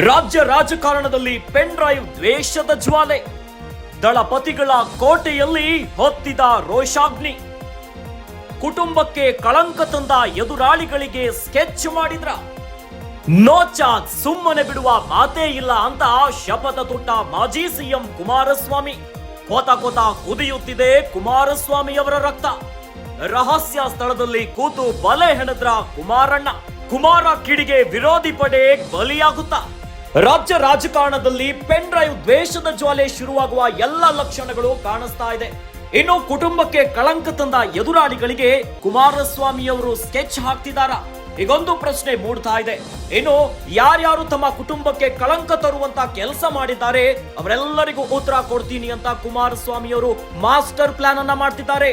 ರಾಜ್ಯ ರಾಜಕಾರಣದಲ್ಲಿ pen drive ದ್ವೇಷದ ಜ್ವಾಲೆ. ದಳಪತಿಗಳ ಕೋಟೆಯಲ್ಲಿ ಹೊತ್ತಿದ ರೋಷಾಗ್ನಿ. ಕುಟುಂಬಕ್ಕೆ ಕಳಂಕ ತಂದ ಎದುರಾಳಿಗಳಿಗೆ ಸ್ಕೆಚ್ ಮಾಡಿದ್ರ. ನೋಚಾದ್ ಸುಮ್ಮನೆ ಬಿಡುವ ಮಾತೇ ಇಲ್ಲ ಅಂತ ಶಪಥ ತೊಟ್ಟ ಮಾಜಿ ಸಿಎಂ ಕುಮಾರಸ್ವಾಮಿ. ಕೊತ ಕೊತ ಕುದಿಯುತ್ತಿದೆ ಕುಮಾರಸ್ವಾಮಿಯವರ ರಕ್ತ. ರಹಸ್ಯ ಸ್ಥಳದಲ್ಲಿ ಕೂತು ಬಲೆ ಹೆಣೆದ್ರ ಕುಮಾರಣ್ಣ. ಕುಮಾರ ಕಿಡಿಗೆ ವಿರೋಧಿ ಪಡೆ ಬಲಿಯಾಗುತ್ತಾ. ರಾಜ್ಯ ರಾಜಕಾರಣದಲ್ಲಿ ಪೆನ್ ಡ್ರೈವ್ ದ್ವೇಷದ ಜ್ವಾಲೆ ಶುರುವಾಗುವ ಎಲ್ಲ ಲಕ್ಷಣಗಳು ಕಾಣಿಸ್ತಾ ಇದೆ. ಇನ್ನು ಕುಟುಂಬಕ್ಕೆ ಕಳಂಕ ತಂದ ಎದುರಾಳಿಗಳಿಗೆ ಕುಮಾರಸ್ವಾಮಿಯವರು ಸ್ಕೆಚ್ ಹಾಕ್ತಿದ್ದಾರಾ? ಈಗೊಂದು ಪ್ರಶ್ನೆ ಮೂಡ್ತಾ ಇದೆ. ಇನ್ನು ಯಾರ್ಯಾರು ತಮ್ಮ ಕುಟುಂಬಕ್ಕೆ ಕಳಂಕ ತರುವಂತ ಕೆಲಸ ಮಾಡಿದ್ದಾರೆ ಅವರೆಲ್ಲರಿಗೂ ಉತ್ತರ ಕೊಡ್ತೀನಿ ಅಂತ ಕುಮಾರಸ್ವಾಮಿಯವರು ಮಾಸ್ಟರ್ ಪ್ಲಾನ್ ಅನ್ನ ಮಾಡ್ತಿದ್ದಾರೆ.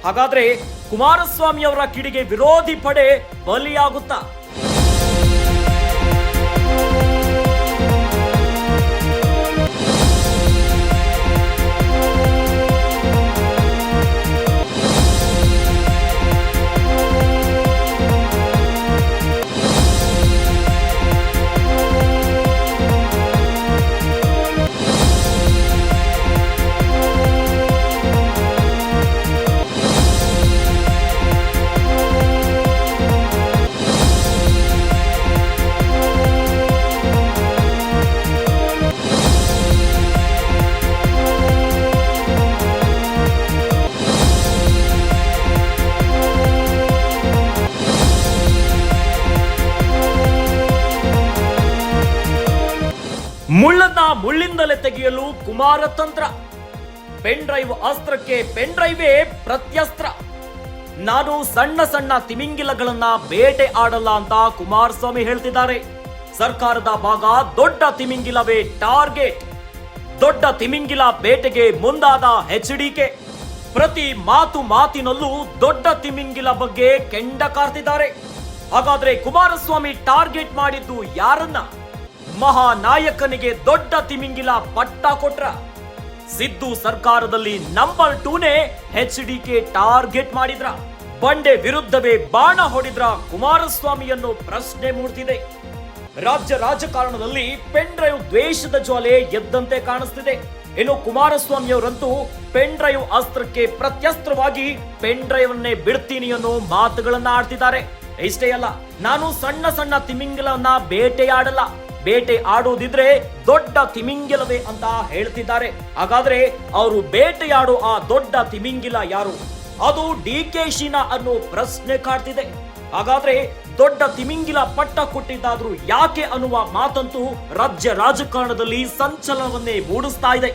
ಹಾಗಾದ್ರೆ ಕುಮಾರಸ್ವಾಮಿಯವರ ಕಿಡಿಗೆ ವಿರೋಧಿ ಪಡೆ ಬಲಿಯಾಗುತ್ತಾ? ಮುಳ್ಳನ್ನ ಮುಳ್ಳಿಂದಲೇ ತೆಗೆಯಲು ಕುಮಾರ ತಂತ್ರ. ಪೆನ್ ಡ್ರೈವ್ ಅಸ್ತ್ರಕ್ಕೆ ಪೆನ್ ಡ್ರೈವೇ ಪ್ರತ್ಯಸ್ತ್ರ. ನಾನು ಸಣ್ಣ ಸಣ್ಣ ತಿಮಿಂಗಿಲಗಳನ್ನ ಬೇಟೆ ಆಡಲ್ಲ ಅಂತ ಕುಮಾರಸ್ವಾಮಿ ಹೇಳ್ತಿದ್ದಾರೆ. ಸರ್ಕಾರದ ಭಾಗ ದೊಡ್ಡ ತಿಮಿಂಗಿಲವೇ ಟಾರ್ಗೆಟ್. ದೊಡ್ಡ ತಿಮಿಂಗಿಲ ಬೇಟೆಗೆ ಮುಂದಾದ ಎಚ್ಡಿಕೆ. ಪ್ರತಿ ಮಾತಿನಲ್ಲೂ ದೊಡ್ಡ ತಿಮಿಂಗಿಲ ಬಗ್ಗೆ ಕೆಂಡ ಕಾರ್ತಿದ್ದಾರೆ. ಹಾಗಾದ್ರೆ ಕುಮಾರಸ್ವಾಮಿ ಟಾರ್ಗೆಟ್ ಮಾಡಿದ್ದು ಯಾರನ್ನ? ಮಹಾನಾಯಕನಿಗೆ ದೊಡ್ಡ ತಿಮಿಂಗಿಲ ಪಟ್ಟ ಕೊಟ್ರ. ಸಿದ್ದು ಸರ್ಕಾರದಲ್ಲಿ ನಂಬರ್ 2ನೇ ಎಚ್ಡಿಕೆ ಟಾರ್ಗೆಟ್ ಮಾಡಿದ್ರ. ಬಂಡೆ ವಿರುದ್ಧವೇ ಬಾಣ ಹೊಡೆದ್ರ ಕುಮಾರಸ್ವಾಮಿಯನ್ನು ಪ್ರಶ್ನೆ ಮೂಡ್ತಿದೆ. ರಾಜ್ಯ ರಾಜಕಾರಣದಲ್ಲಿ ಪೆನ್ ಡ್ರೈವ್ ದ್ವೇಷದ ಜ್ವಾಲೆ ಎದ್ದಂತೆ ಕಾಣಿಸ್ತಿದೆ. ಇನ್ನು ಕುಮಾರಸ್ವಾಮಿಯವರಂತೂ ಪೆನ್ ಡ್ರೈವ್ ಅಸ್ತ್ರಕ್ಕೆ ಪ್ರತ್ಯಸ್ತ್ರವಾಗಿ ಪೆನ್ ಡ್ರೈವ್ ಅನ್ನೇ ಬಿಡ್ತೀನಿ ಅನ್ನೋ ಮಾತುಗಳನ್ನ ಆಡ್ತಿದ್ದಾರೆ. ಇಷ್ಟೇ ಅಲ್ಲ, ನಾನು ಸಣ್ಣ ಸಣ್ಣ ತಿಮಿಂಗಿಲನ್ನ ಬೇಟೆಯಾಡಲ್ಲ, ಬೇಟೆ ಆಡೋದಿದ್ರೆ ದೊಡ್ಡ ತಿಮಿಂಗಿಲವೇ ಅಂತ ಹೇಳ್ತಿದ್ದಾರೆ. ಹಾಗಾದ್ರೆ ಅವರು ಬೇಟೆಯಾಡೋ ಆ ದೊಡ್ಡ ತಿಮಿಂಗಿಲ ಯಾರು? ಅದು ಡಿಕೆಶಿನ ಅನ್ನೋ ಪ್ರಶ್ನೆ ಕಾಡ್ತಿದೆ. ಹಾಗಾದ್ರೆ ದೊಡ್ಡ ತಿಮಿಂಗಿಲ ಪಟ್ಟ ಕೊಟ್ಟಿದ್ದಾದ್ರೂ ಯಾಕೆ ಅನ್ನುವ ಮಾತಂತೂ ರಾಜ್ಯ ರಾಜಕಾರಣದಲ್ಲಿ ಸಂಚಲನವನ್ನೇ ಮೂಡಿಸ್ತಾ ಇದೆ.